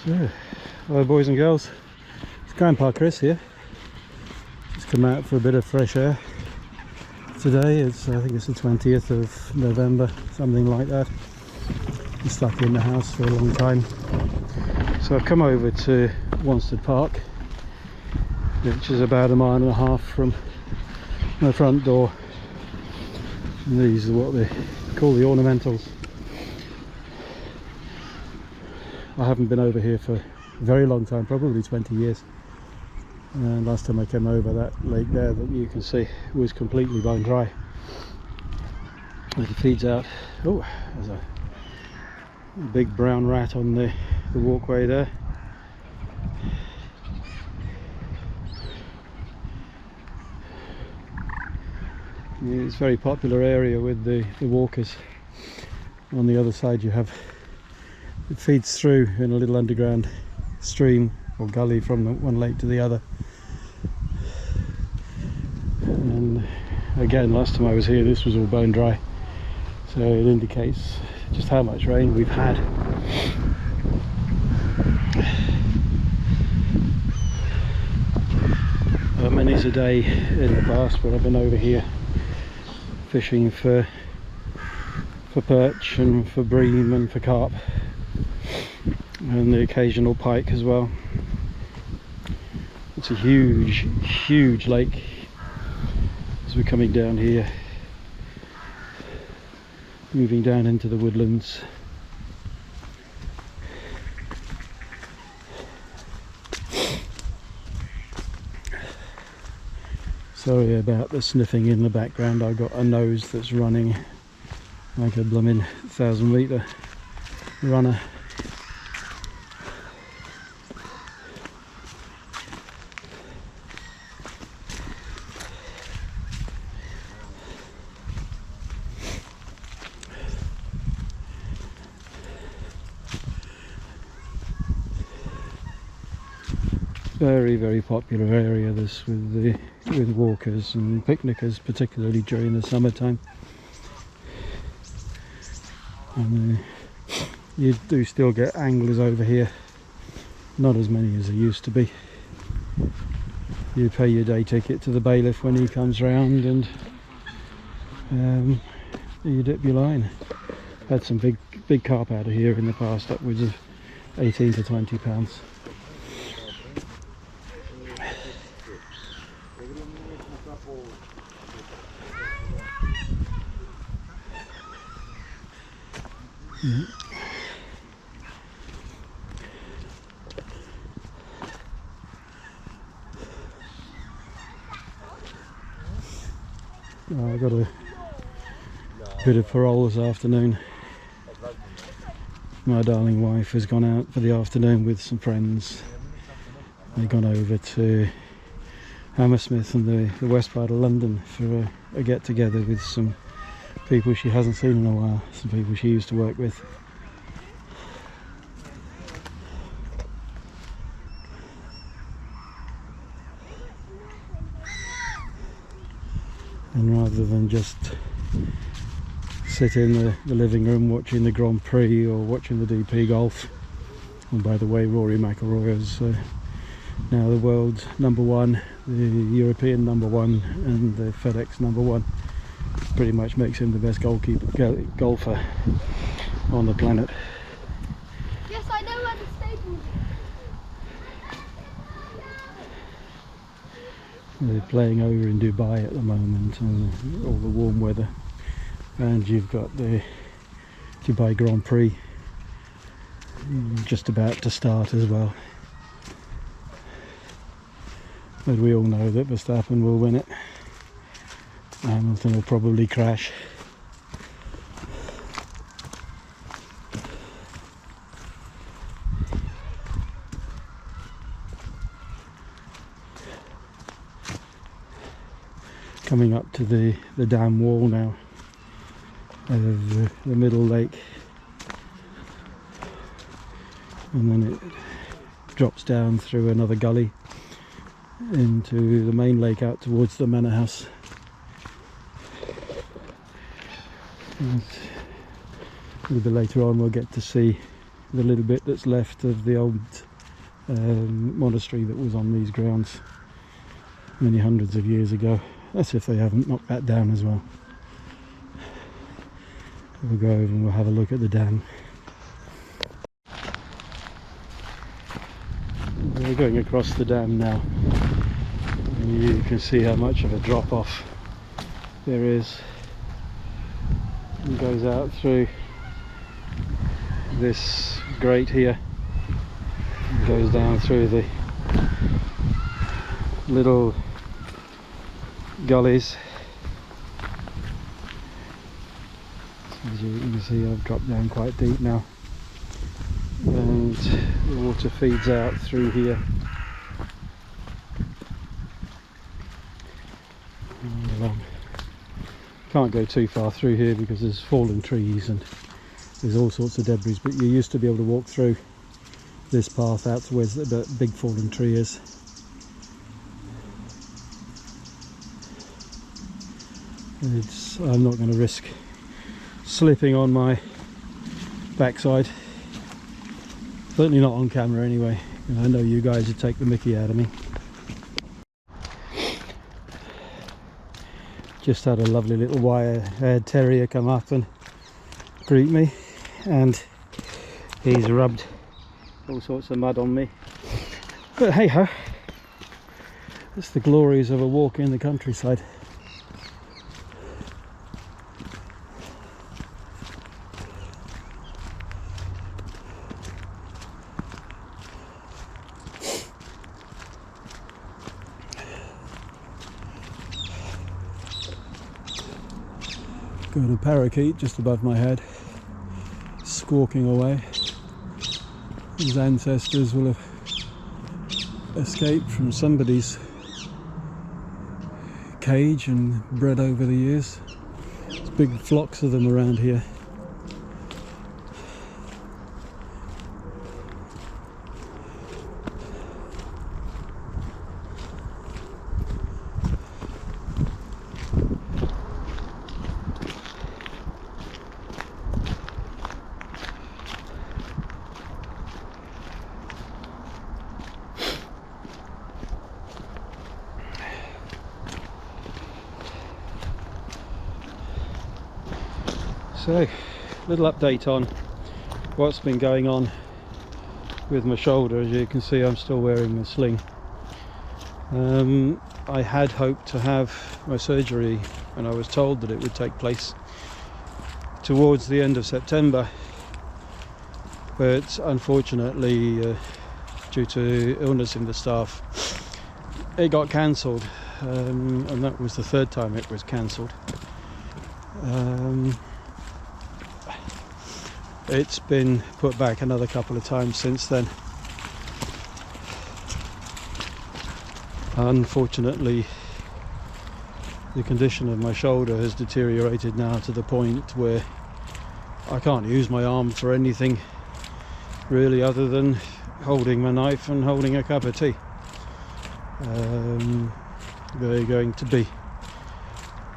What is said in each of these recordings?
So, hello boys and girls, it's Grandpa Chris here. Just come out for a bit of fresh air. Today I think it's the 20th of November, something like that. Been stuck in the house for a long time. So I've come over to Wanstead Park, which is about 1.5 miles from my front door. And these are what they call the ornamentals. I haven't been over here for a very long time, probably 20 years. And last time I came over, that lake there that you can see was completely bone dry. It feeds out. Oh, there's a big brown rat on the walkway there. It's a very popular area with the walkers. On the other side you have, it feeds through in a little underground stream or gully from one lake to the other. And again, last time I was here this was all bone dry, so it indicates just how much rain we've had. Many's a day in the past when I've been over here fishing for perch and for bream and for carp, and the occasional pike as well. It's a huge lake. As we're coming down here, moving down into the woodlands. Sorry about the sniffing in the background. I've got a nose that's running like a blooming 1,000-metre runner. Very popular area this with walkers and picnickers, particularly during the summertime. And you do still get anglers over here, not as many as there used to be. You pay your day ticket to the bailiff when he comes round, and you dip your line. Had some big carp out of here in the past, upwards of 18 to 20 pounds. I got a bit of parole this afternoon. My darling wife has gone out for the afternoon with some friends. They've gone over to Hammersmith and the west part of London for a get together with some people she hasn't seen in a while, some people she used to work with. And rather than just sit in the living room watching the Grand Prix or watching the DP golf, and by the way, Rory McIlroy is now the world's #1, the European #1 and the FedEx #1. Pretty much makes him the best golfer on the planet. Yes, I know where the stable is. They're playing over in Dubai at the moment, and all the warm weather. And you've got the Dubai Grand Prix just about to start as well. But we all know that Verstappen will win it. Hamilton will probably crash. Coming up to the dam wall now of the middle lake, and then it drops down through another gully into the main lake out towards the manor house. And a little bit later on we'll get to see the little bit that's left of the old monastery that was on these grounds many hundreds of years ago. That's if they haven't knocked that down as well. We'll go over and we'll have a look at the dam. We're going across the dam now, and you can see how much of a drop off there is. It goes out through this grate here, and goes down through the little gullies. As you can see, I've dropped down quite deep now, and the water feeds out through here. Can't go too far through here because there's fallen trees and there's all sorts of debris, but you used to be able to walk through this path out to where the big fallen tree is. I'm not going to risk slipping on my backside, certainly not on camera anyway, and I know you guys would take the mickey out of me. Just had a lovely little wire-haired terrier come up and greet me, and he's rubbed all sorts of mud on me, but hey ho, that's the glories of a walk in the countryside. Got a parakeet just above my head, squawking away. His ancestors will have escaped from somebody's cage and bred over the years. There's big flocks of them around here. So, little update on what's been going on with my shoulder. As you can see, I'm still wearing the sling. I had hoped to have my surgery, and I was told that it would take place towards the end of September, but unfortunately, due to illness in the staff, it got cancelled, and that was the third time it was cancelled. It's been put back another couple of times since then. Unfortunately, the condition of my shoulder has deteriorated now to the point where I can't use my arm for anything really other than holding my knife and holding a cup of tea. They're going to be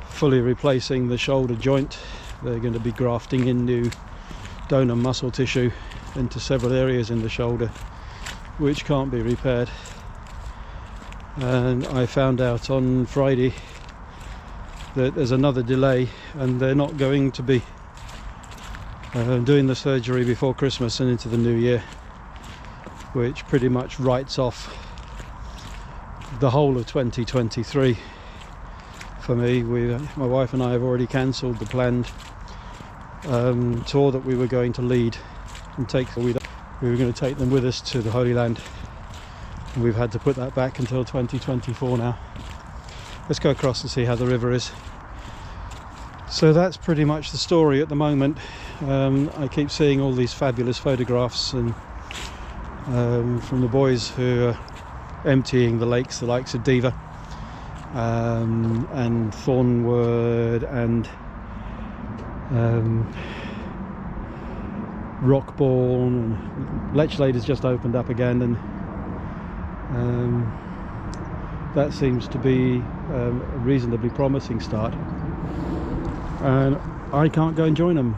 fully replacing the shoulder joint. They're going to be grafting in new donor muscle tissue into several areas in the shoulder which can't be repaired. And I found out on Friday that there's another delay, and they're not going to be doing the surgery before Christmas and into the new year, which pretty much writes off the whole of 2023 for me. My wife and I have already cancelled the planned tour that we were going to lead and we were going to take them with us to the Holy Land, and we've had to put that back until 2024 now. Let's go across and see how the river is. So that's pretty much the story at the moment. I keep seeing all these fabulous photographs and from the boys who are emptying the lakes, the likes of Diva and Thornwood and Rockbourne, and Lechlade has just opened up again, and that seems to be a reasonably promising start, and I can't go and join them.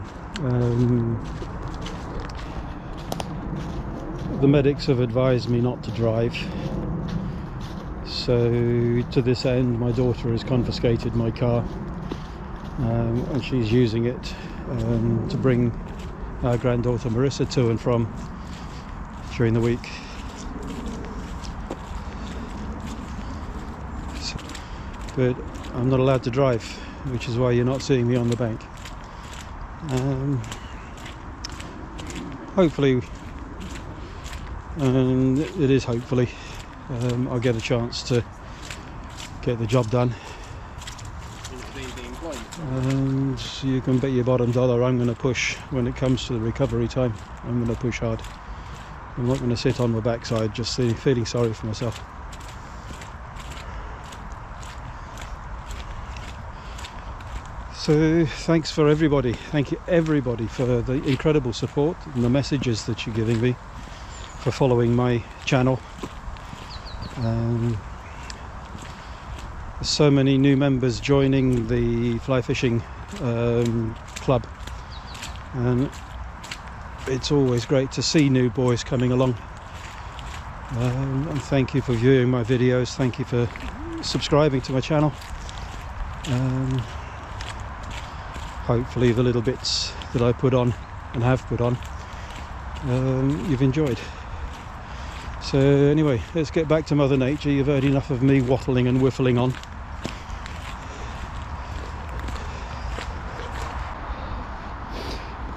the medics have advised me not to drive. So to this end, my daughter has confiscated my car, and she's using it to bring our granddaughter Marissa to and from during the week. But I'm not allowed to drive, which is why you're not seeing me on the bank. Hopefully, and it is hopefully, I'll get a chance to get the job done. And you can bet your bottom dollar I'm going to push when it comes to the recovery time. I'm going to push hard. I'm not going to sit on my backside just feeling sorry for myself. So thanks for everybody. Thank you everybody for the incredible support and the messages that you're giving me, for following my channel. So many new members joining the fly fishing club, and it's always great to see new boys coming along. And thank you for viewing my videos. Thank you for subscribing to my channel. Hopefully the little bits that I put on and have put on, you've enjoyed. So anyway, let's get back to Mother Nature. You've heard enough of me waffling and whiffling on.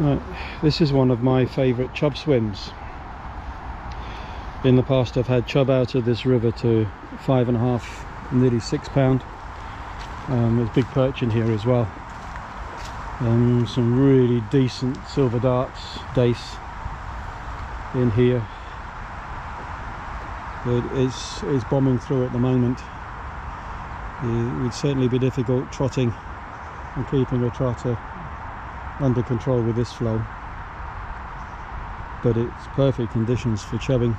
Right, this is one of my favourite chub swims. In the past I've had chub out of this river to 5.5, nearly £6. There's big perch in here as well. Some really decent silver darts, dace in here, but it's bombing through at the moment. It would certainly be difficult trotting and keeping a trotter under control with this flow, but it's perfect conditions for chubbing.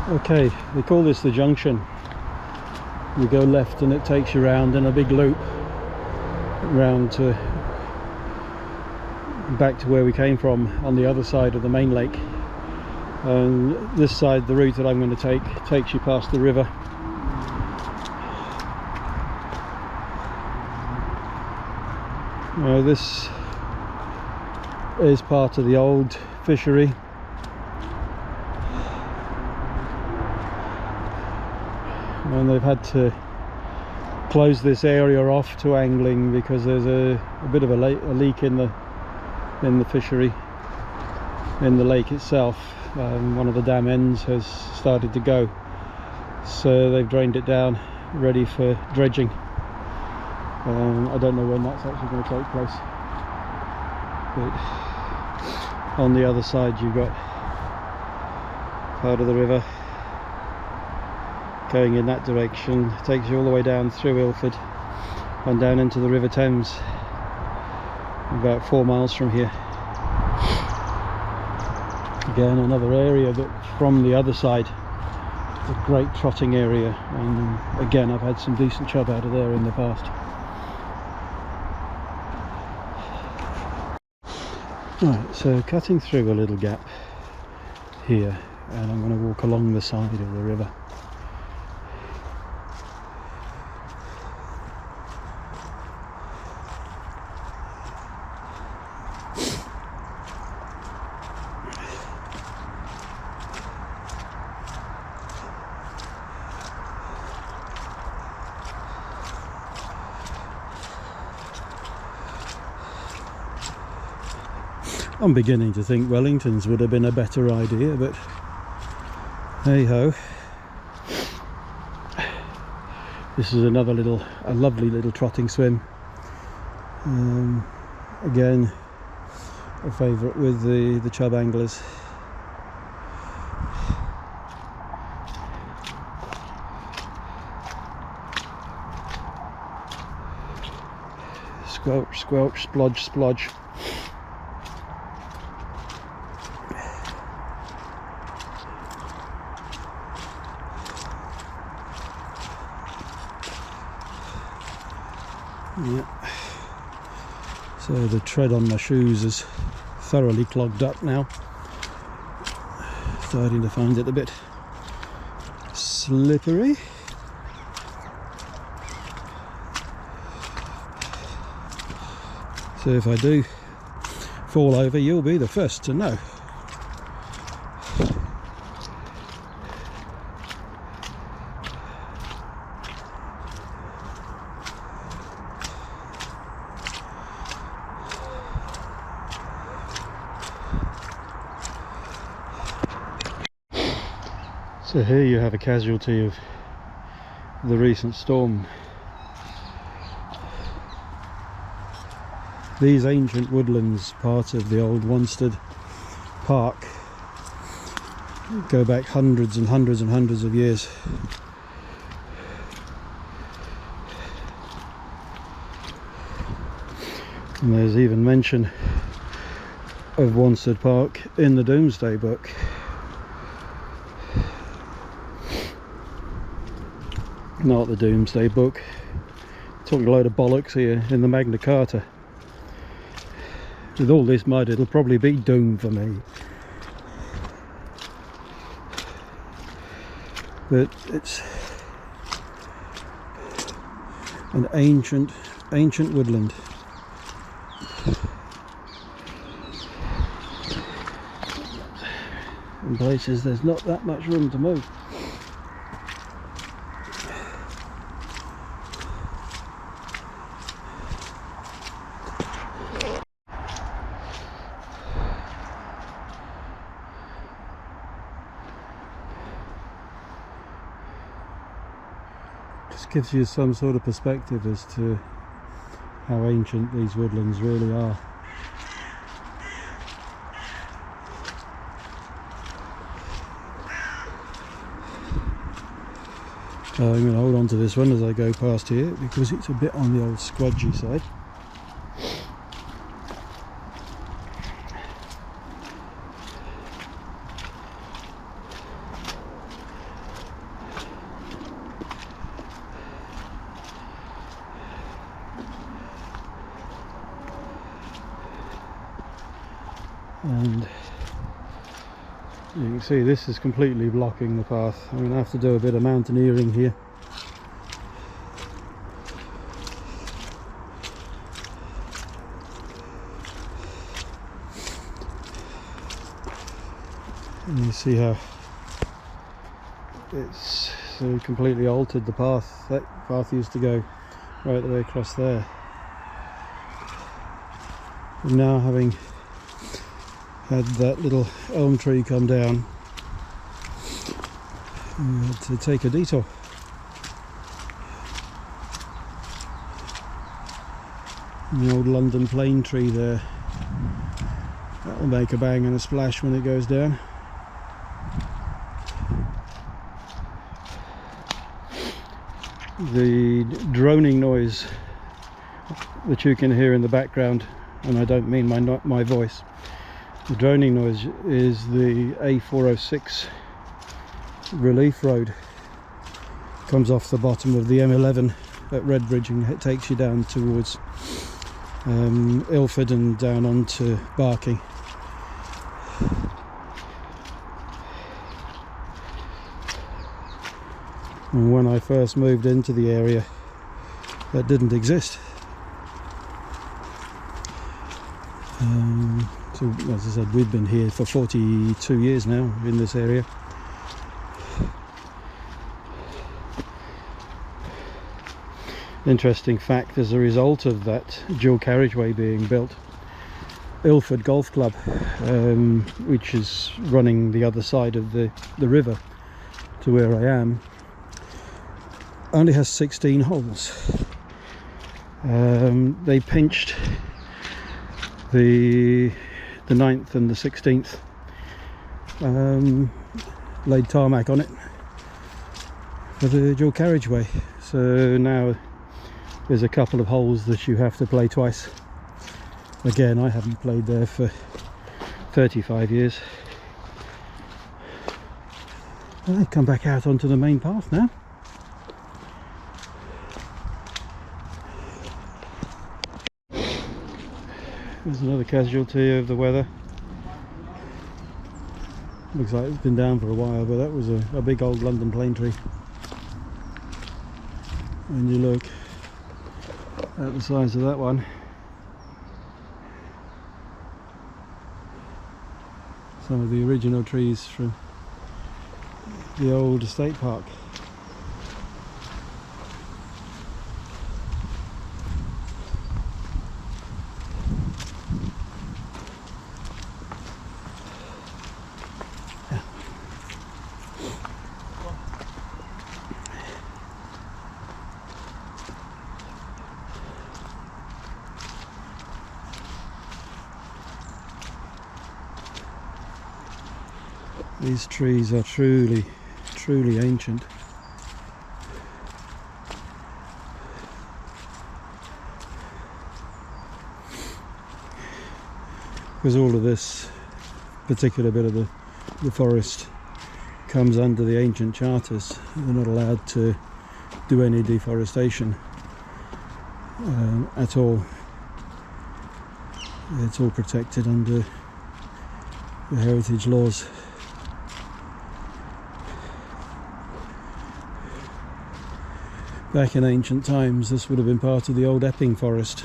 Okay, they call this the junction. You go left and it takes you round in a big loop round to back to where we came from on the other side of the main lake. And this side, the route that I'm going to take, takes you past the river. This is part of the old fishery. And they've had to close this area off to angling because there's a bit of a leak in the fishery, in the lake itself. One of the dam ends has started to go, so they've drained it down, ready for dredging. I don't know when that's actually going to take place, but on the other side you've got part of the river going in that direction. It takes you all the way down through Ilford and down into the River Thames, about 4 miles from here. Again, another area that from the other side, a great trotting area, and again I've had some decent chub out of there in the past. Right, so cutting through a little gap here, and I'm going to walk along the side of the river. I'm beginning to think Wellingtons would have been a better idea, but hey ho. This is another a lovely little trotting swim. Again, a favourite with the chub anglers. Squelch, squelch, splodge, splodge. Yeah. so the tread on my shoes is thoroughly clogged up now. Starting to find it a bit slippery. So if I do fall over, you'll be the first to know. So here you have a casualty of the recent storm. These ancient woodlands, part of the old Wanstead Park, go back hundreds and hundreds and hundreds of years. And there's even mention of Wanstead Park in the Domesday Book. Not the Doomsday Book. Talking a load of bollocks here in the Magna Carta. With all this mud, it'll probably be doom for me. But it's an ancient woodland. In places there's not that much room to move. Gives you some sort of perspective as to how ancient these woodlands really are. I'm going to hold on to this one as I go past here because it's a bit on the old squudgy side. And you can see this is completely blocking the path. I'm going to have to do a bit of mountaineering here. And you see how it's so completely altered the path. That path used to go right the way across there. And now, having had that little elm tree come down, we had to take a detour. The old London plane tree there, that'll make a bang and a splash when it goes down. The droning noise that you can hear in the background, and I don't mean my voice, the droning noise is the A406 relief road. Comes off the bottom of the M11 at Redbridge and it takes you down towards Ilford and down onto Barking. And when I first moved into the area, that didn't exist. So as I said, we've been here for 42 years now in this area. Interesting fact, as a result of that dual carriageway being built, Ilford Golf Club, which is running the other side of the river to where I am, only has 16 holes. They pinched the 9th and the 16th, laid tarmac on it for the dual carriageway. So now there's a couple of holes that you have to play twice. Again, I haven't played there for 35 years. Well, they've come back out onto the main path now. There's another casualty of the weather. Looks like it's been down for a while, but that was a big old London plane tree. When you look at the size of that one, some of the original trees from the old estate park. These trees are truly ancient. Because all of this particular bit of the forest comes under the ancient charters. They're not allowed to do any deforestation at all. It's all protected under the heritage laws. Back in ancient times, this would have been part of the old Epping forest.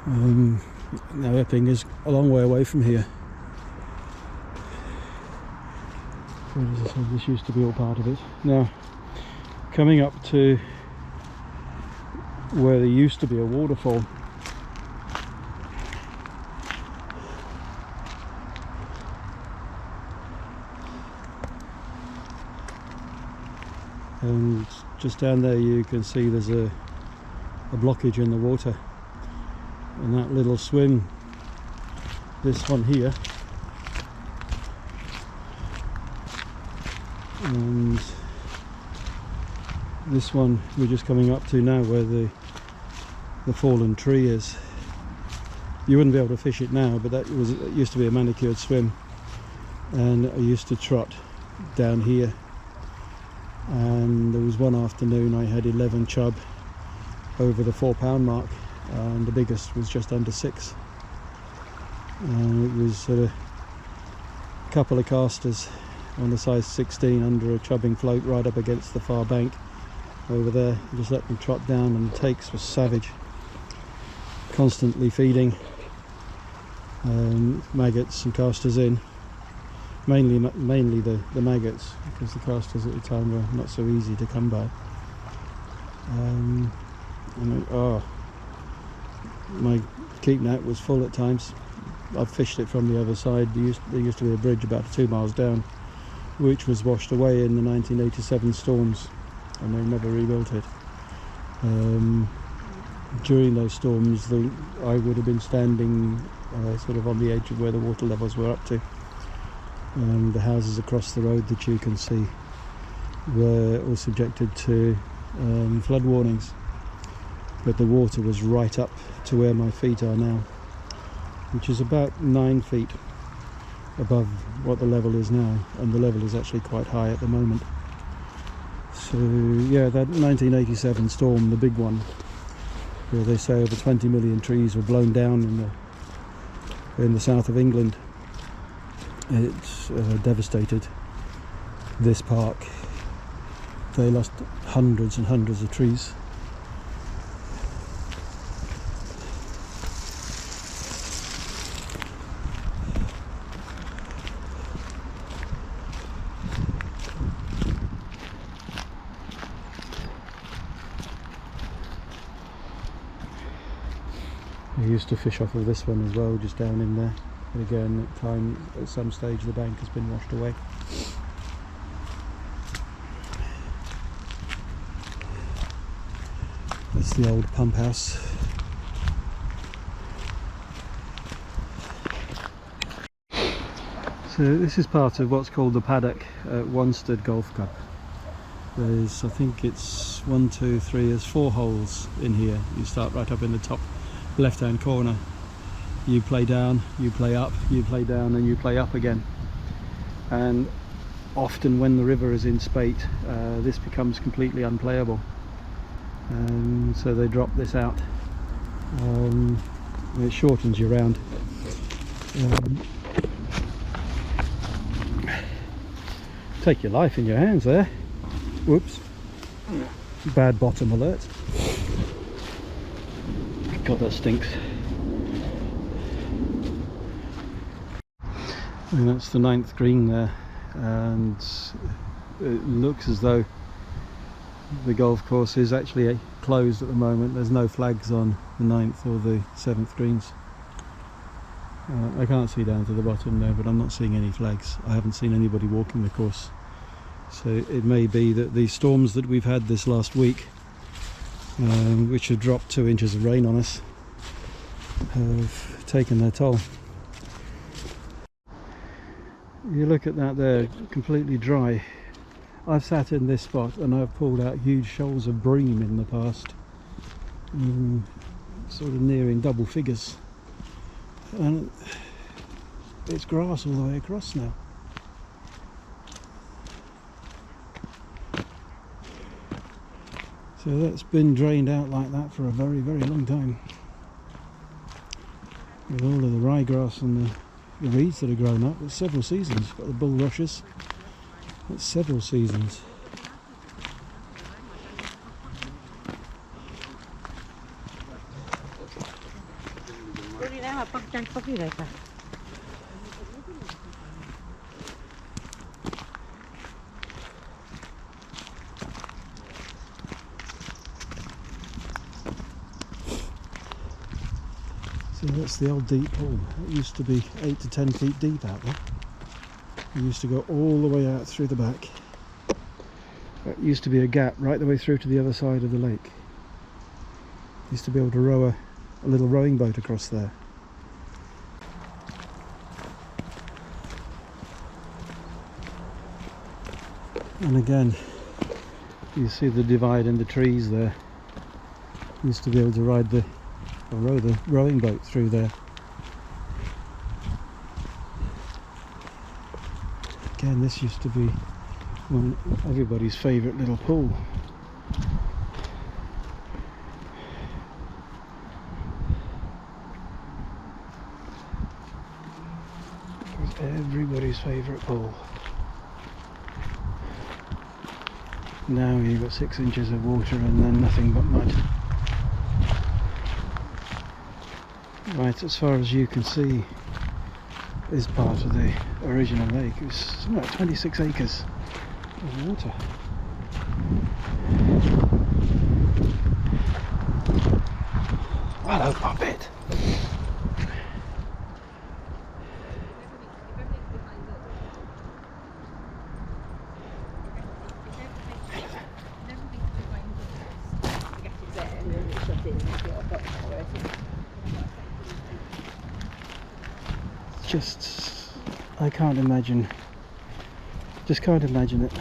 Now Epping is a long way away from here. But as I said, this used to be all part of it. Now, coming up to where there used to be a waterfall, and just down there you can see there's a blockage in the water, and that little swim, this one here, and this one we're just coming up to now, where the fallen tree is. You wouldn't be able to fish it now, but it used to be a manicured swim, and I used to trot down here. And there was one afternoon I had 11 chub over the 4 pound mark, and the biggest was just under 6, and it was a couple of casters on the size 16 under a chubbing float right up against the far bank over there. Just let them trot down, and the takes was savage, constantly feeding maggots and casters in. Mainly the maggots, because the casters at the time were not so easy to come by. My keep net was full at times. I've fished it from the other side. There used to be a bridge about 2 miles down, which was washed away in the 1987 storms, and they never rebuilt it. During those storms, I would have been standing sort of on the edge of where the water levels were up to. The houses across the road that you can see were all subjected to flood warnings, but the water was right up to where my feet are now, which is about 9 feet above what the level is now, and the level is actually quite high at the moment. So yeah, that 1987 storm, the big one, where they say over 20 million trees were blown down in the south of England, it's devastated this park. They lost hundreds and hundreds of trees. I used to fish off of this one as well, just down in there. But again, at some stage the bank has been washed away. That's the old pump house. So this is part of what's called the paddock at Wanstead Golf Club. There's, I think it's 1, 2, 3, there's 4 holes in here. You start right up in the top left hand corner. You play down, you play up, you play down, and you play up again. And often when the river is in spate, this becomes completely unplayable. So they drop this out. It shortens your round. Take your life in your hands there. Whoops. Bad bottom alert. God, that stinks. And that's the 9th green there, and it looks as though the golf course is actually closed at the moment. There's no flags on the 9th or the 7th greens. I can't see down to the bottom there, but I'm not seeing any flags. I haven't seen anybody walking the course. So it may be that the storms that we've had this last week, which have dropped 2 inches of rain on us, have taken their toll. You look at that there, completely dry. I've sat in this spot and I've pulled out huge shoals of bream in the past, sort of nearing double figures, and it's grass all the way across now. So that's been drained out like that for a very, very long time, with all of the ryegrass and the reeds that have grown up. It's several seasons. You've got the bulrushes. It's several seasons. So that's the old deep pool. It used to be 8 to 10 feet deep out there. It used to go all the way out through the back. There used to be a gap right the way through to the other side of the lake. Used to be able to row a little rowing boat across there. And again, you see the divide in the trees there. Used to be able to row the rowing boat through there. Again, this used to be everybody's favourite little pool. It was everybody's favourite pool. Now you've got 6 inches of water and then nothing but mud. Right, as far as you can see is part of the original lake. It's something like 26 acres of water. Hello, puppet. I can't imagine, just can't imagine it.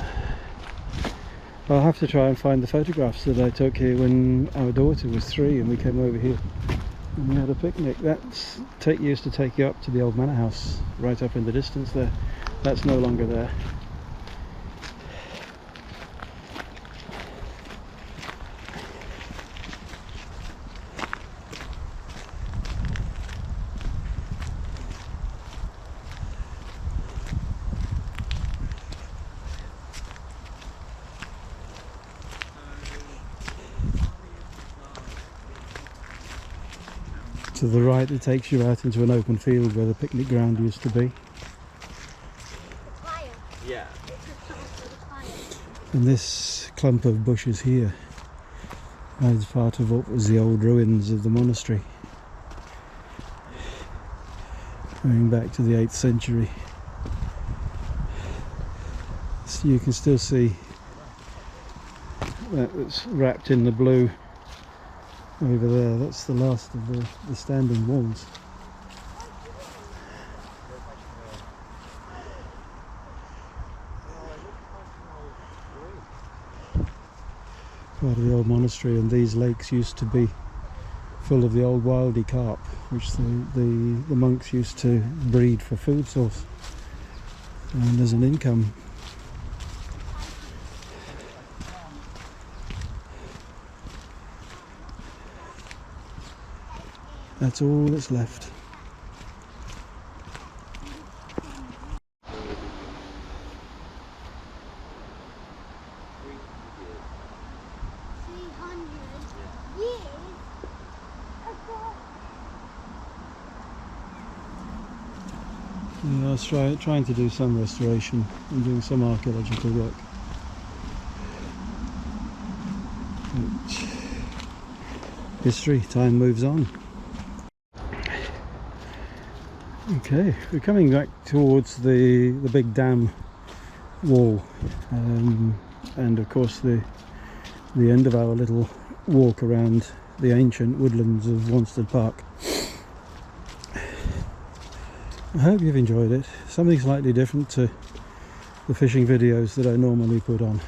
I'll have to try and find the photographs that I took here when our daughter was 3 and we came over here and we had a picnic. That's used to take you up to the old manor house right up in the distance there. That's no longer there. To the right, it takes you out into an open field where the picnic ground used to be. Yeah. And this clump of bushes here is part of what was the old ruins of the monastery, going back to the 8th century. So you can still see that it's wrapped in the blue over there. That's the last of the standing walls. Part of the old monastery, and these lakes used to be full of the old wildy carp, which the monks used to breed for food source and as an income. That's all that's left. Yeah, I was trying to do some restoration and doing some archaeological work. But history, time moves on. Okay, we're coming back towards the big dam wall, and of course the end of our little walk around the ancient woodlands of Wanstead Park. I hope you've enjoyed it. Something slightly different to the fishing videos that I normally put on.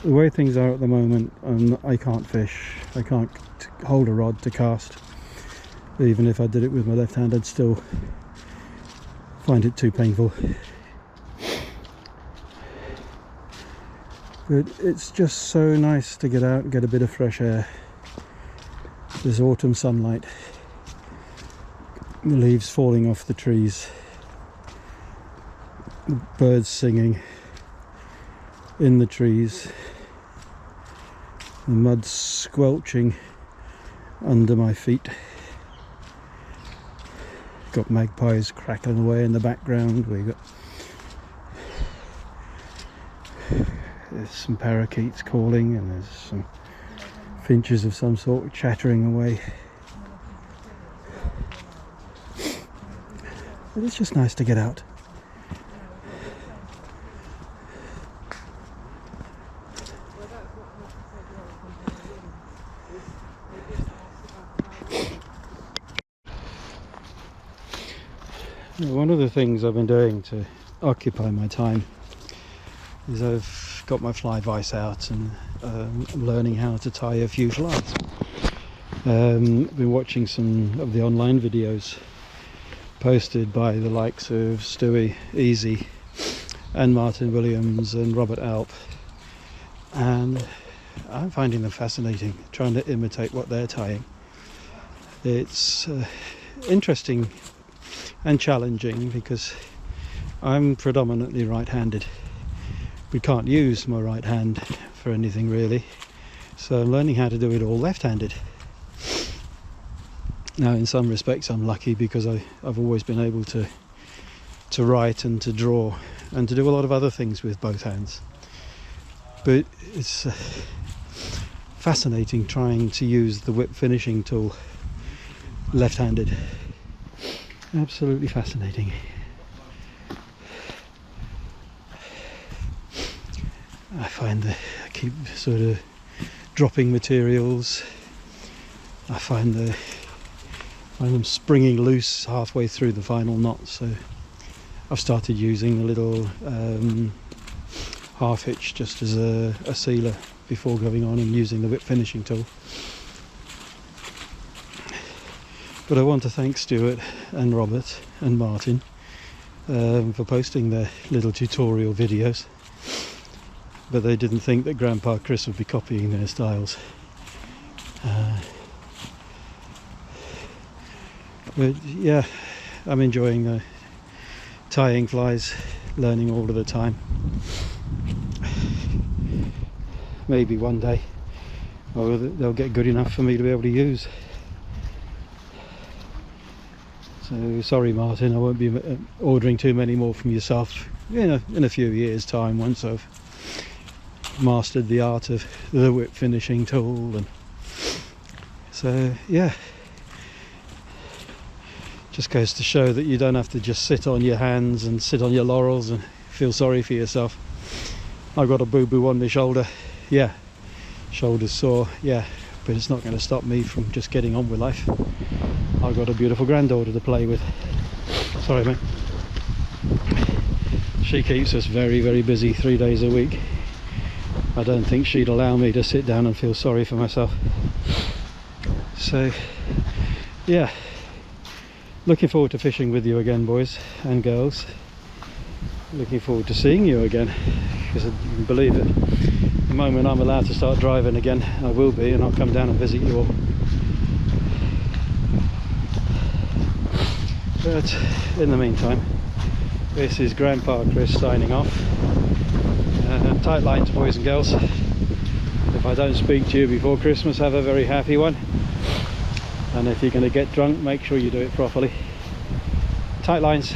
The way things are at the moment, I can't fish. I can't hold a rod to cast. Even if I did it with my left hand, I'd still find it too painful. But it's just so nice to get out and get a bit of fresh air. This autumn sunlight, the leaves falling off the trees, the birds singing in the trees, the mud squelching under my feet. Got magpies crackling away in the background. We got there's some parakeets calling, and there's some finches of some sort chattering away. But it's just nice to get out. One of the things I've been doing to occupy my time is I've got my fly vise out, and I'm learning how to tie a few flies. I've been watching some of the online videos posted by the likes of Stewie Easy and Martin Williams and Robert Alp, and I'm finding them fascinating, trying to imitate what they're tying. It's interesting and challenging because I'm predominantly right-handed. We can't use my right hand for anything really, so I'm learning how to do it all left-handed. Now in some respects I'm lucky because I've always been able to write and to draw and to do a lot of other things with both hands, but it's fascinating trying to use the whip finishing tool left-handed. Absolutely fascinating. I find that I keep sort of dropping materials. I find them springing loose halfway through the final knot, so I've started using a little half hitch just as a sealer before going on and using the whip finishing tool. But I want to thank Stuart and Robert and Martin for posting their little tutorial videos, but they didn't think that Grandpa Chris would be copying their styles. But yeah, I'm enjoying tying flies, learning all of the time. Maybe one day they'll get good enough for me to be able to use. So sorry Martin, I won't be ordering too many more from yourself in a few years time, once I've mastered the art of the whip finishing tool. And so yeah, just goes to show that you don't have to just sit on your hands and sit on your laurels and feel sorry for yourself. I've got a boo-boo on my shoulder, yeah, shoulder's sore, yeah, but it's not going to stop me from just getting on with life. I've got a beautiful granddaughter to play with. Sorry mate. She keeps us very, very busy 3 days a week. I don't think she'd allow me to sit down and feel sorry for myself. So yeah, looking forward to fishing with you again, boys and girls. Looking forward to seeing you again, because you can believe it, moment I'm allowed to start driving again, I will be, and I'll come down and visit you all. But in the meantime, this is Grandpa Chris signing off. Tight lines, boys and girls. If I don't speak to you before Christmas, have a very happy one. And if you're going to get drunk, make sure you do it properly. Tight lines.